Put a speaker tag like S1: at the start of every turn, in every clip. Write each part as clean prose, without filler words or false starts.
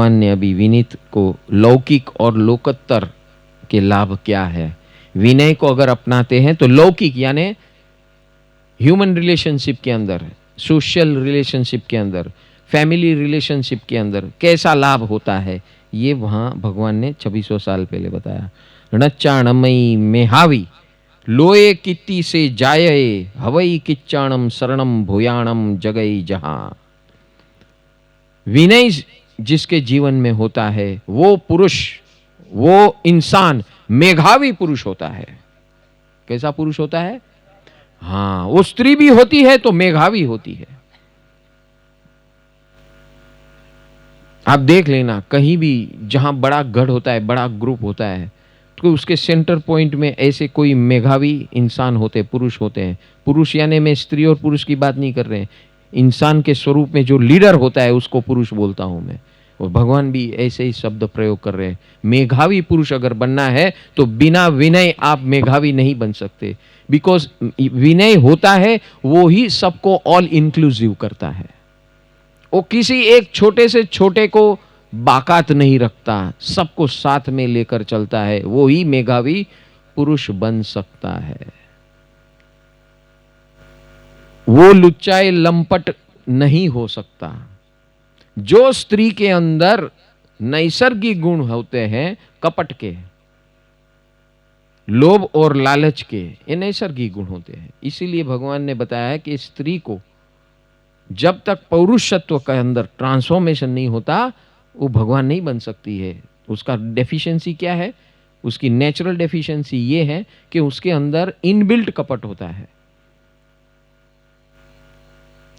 S1: भगवान ने अभी विनीत को लौकिक और लोकोत्तर के लाभ क्या है, विनय को अगर अपनाते हैं तो लौकिक यानी ह्यूमन रिलेशनशिप के अंदर, सोशल रिलेशनशिप के अंदर, फैमिली रिलेशनशिप के अंदर कैसा लाभ होता है, ये वहां भगवान ने 2600 साल पहले बताया। णच्चाणमयी मेहावी लोए कित्ती से जाये हवई किच्चाणम शरणम भूयाणम जगई जहां। विनय जिसके जीवन में होता है वो पुरुष, वो इंसान मेघावी पुरुष होता है। कैसा पुरुष होता है? हाँ, वो स्त्री भी होती है तो मेघावी होती है। आप देख लेना कहीं भी जहां बड़ा गढ़ होता है, बड़ा ग्रुप होता है, तो उसके सेंटर पॉइंट में ऐसे कोई मेघावी इंसान होते, पुरुष होते हैं। पुरुष यानी मैं स्त्री और पुरुष की बात नहीं कर रहे हैं, इंसान के स्वरूप में जो लीडर होता है उसको पुरुष बोलता हूं मैं। और भगवान भी ऐसे ही शब्द प्रयोग कर रहे हैं। मेघावी पुरुष अगर बनना है तो बिना विनय आप मेघावी नहीं बन सकते, बिकॉज विनय होता है वो ही सबको ऑल इंक्लूसिव करता है। वो किसी एक छोटे से छोटे को बाकात नहीं रखता, सबको साथ में लेकर चलता है, वो ही मेघावी पुरुष बन सकता है। वो लुच्चाए लंपट नहीं हो सकता। जो स्त्री के अंदर नैसर्गिक गुण होते हैं कपट के, लोभ और लालच के, ये नैसर्गिक गुण होते हैं। इसीलिए भगवान ने बताया है कि स्त्री को जब तक पौरुषत्व के अंदर ट्रांसफॉर्मेशन नहीं होता वो भगवान नहीं बन सकती है। उसका डेफिशिएंसी क्या है? उसकी नेचुरल डेफिशिएंसी ये है कि उसके अंदर इनबिल्ट कपट होता है,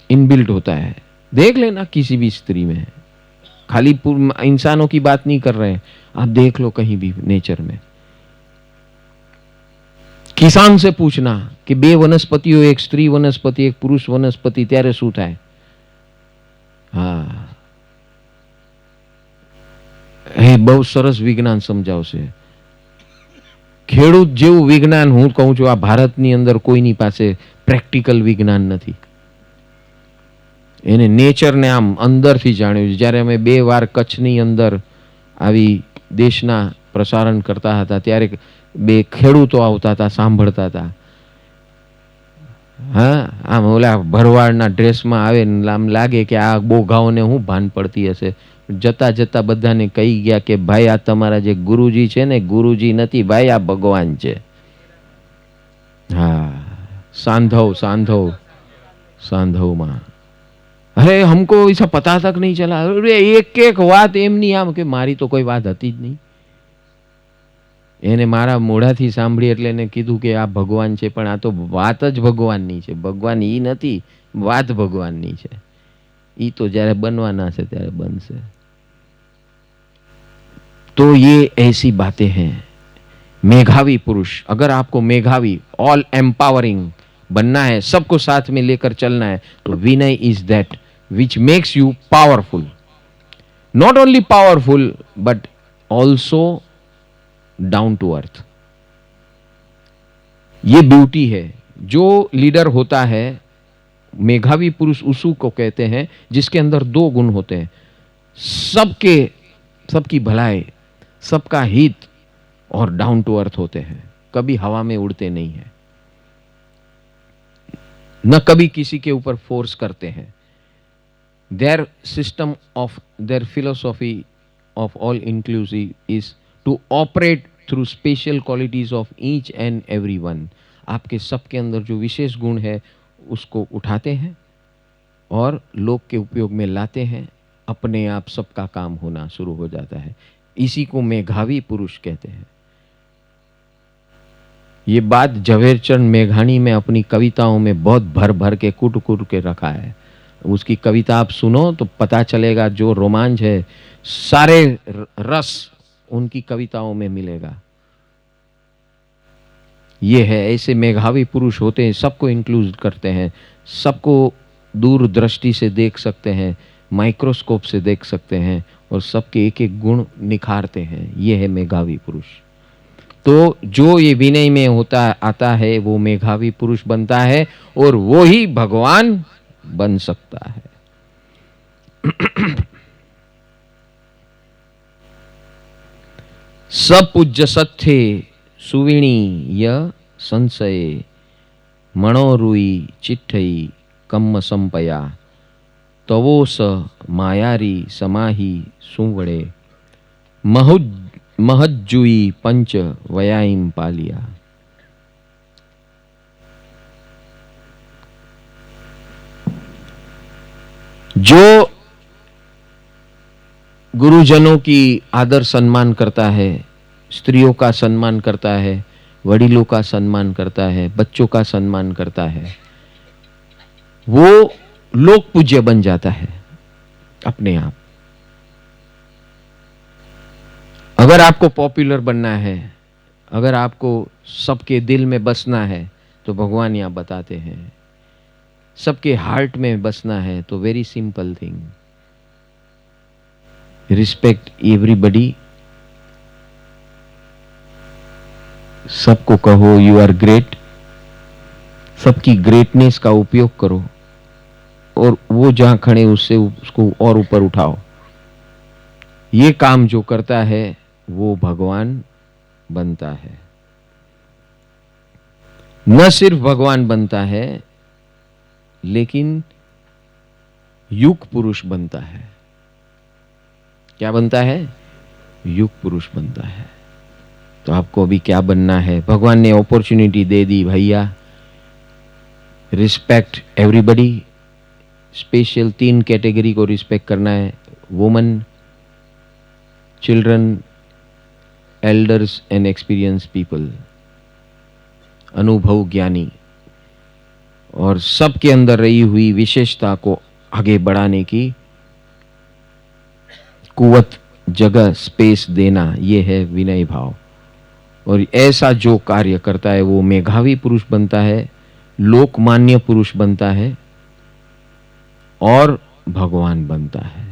S1: इनबिल्ट होता है। देख लेना किसी भी स्त्री में, खाली इंसानों की बात नहीं कर रहे हैं, आप देख लो कहीं भी नेचर में। किसान से पूछना कि बे वनस्पतिओ, एक स्त्री वनस्पति एक पुरुष वनस्पति, त्यारे શું થાય? હા, એ બહુ સરસ વિજ્ઞાન સમજાવશે। ખેડૂત જેવું વિજ્ઞાન હું કહું છું આ ભારતની અંદર કોઈની પાસે પ્રેક્ટિકલ વિજ્ઞાન નથી। એને નેચરને આમ અંદરથી જાણ્યું છે। જ્યારે અમે 2 વાર કચ્છની અંદર આવી દેશના પ્રસારણ કરતા હતા ત્યારે 2 ખેડૂતો આવતા હતા, સાંભળતા હતા। હા, આમ ઓલા ભરવાડના ડ્રેસમાં આવે ને આમ લાગે કે આ બોઘાઓને હું ભાન પડતી હશે। જતા જતા બધાને કહી ગયા કે ભાઈ આ તમારા જે ગુરુજી છે ને, ગુરુજી નથી ભાઈ, આ ભગવાન છે। હા, सांधव सांधव सांधवમાં। अरे हमको ऐसा पता तक नहीं चला। अरे एक एक बात एमनी आम के मारी तो कोई बात हती ज नहीं। એને મારા મોઢાથી સાંભળી એટલે એને કીધું કે આ ભગવાન છે, પણ આ તો વાત જ ભગવાનની છે। ભગવાન ઈ નથી, વાત ભગવાનની છે। ઈ તો જ્યારે બનવાના છે ત્યારે બનશે। तो ये ऐसी बातें हैं। मेघावी पुरुष, अगर आपको मेघावी ऑल एम्पावरिंग बनना है, सबको साथ में लेकर चलना है, तो विनय is that which makes you powerful. Not only powerful but also down to earth. ये ब्यूटी है। जो लीडर होता है, मेघावी पुरुष उसू को कहते हैं जिसके अंदर 2 गुण होते हैं, सबकी भलाई, सबका हित और डाउन टू अर्थ होते हैं। कभी हवा में उड़ते नहीं है, न कभी किसी के ऊपर फोर्स करते हैं। Their system of their philosophy of all inclusive is to operate through special qualities of each and every one. आपके सबके अंदर जो विशेष गुण है उसको उठाते हैं और लोग के उपयोग में लाते हैं, अपने आप सबका काम होना शुरू हो जाता है। इसी को मेघावी पुरुष कहते हैं। ये बात झवेरचंद मेघानी में अपनी कविताओं में बहुत भर भर के कूट कूट के रखा है। उसकी कविता आप सुनो तो पता चलेगा, जो रोमांच है सारे रस उनकी कविताओं में मिलेगा। ये है, ऐसे मेघावी पुरुष होते हैं, सबको इंक्लूड करते हैं, सबको दूरदृष्टि से देख सकते हैं, माइक्रोस्कोप से देख सकते हैं और सबके एक एक गुण निखारते हैं। ये है मेघावी पुरुष। तो जो ये विनय में होता आता है वो मेघावी पुरुष बनता है और वो ही भगवान बन सकता है। सपूज्य सत्थे सुविणी य संशये मणोरुई चिट्ठई कम्म संपया तवोस मायारी समाही सुवड़े महज्जुई पंच वयाइम पालिया। जो गुरुजनों की आदर सम्मान करता है, स्त्रियों का सम्मान करता है, वडीलों का सम्मान करता है, बच्चों का सम्मान करता है, वो लोक पूज्य बन जाता है अपने आप। अगर आपको पॉपुलर बनना है, अगर आपको सबके दिल में बसना है, तो भगवान यहां बताते हैं सबके हार्ट में बसना है तो very simple thing, respect everybody. सबको कहो यू आर ग्रेट, सबकी ग्रेटनेस का उपयोग करो और वो जहां खड़े उससे उसको और ऊपर उठाओ। ये काम जो करता है वो भगवान बनता है। न सिर्फ भगवान बनता है लेकिन युग पुरुष बनता है। क्या बनता है? युग पुरुष बनता है। तो आपको अभी क्या बनना है? भगवान ने अपॉर्चुनिटी दे दी भैया, रिस्पेक्ट एवरीबडी। स्पेशल 3 कैटेगरी को रिस्पेक्ट करना है, woman, children, elders and experience people, अनुभव ज्ञानी, और सबके अंदर रही हुई विशेषता को आगे बढ़ाने की कुवत, जगह, स्पेस देना, यह है विनय भाव। और ऐसा जो कार्य करता है वो मेधावी पुरुष बनता है, लोकमान्य पुरुष बनता है और भगवान बनता है।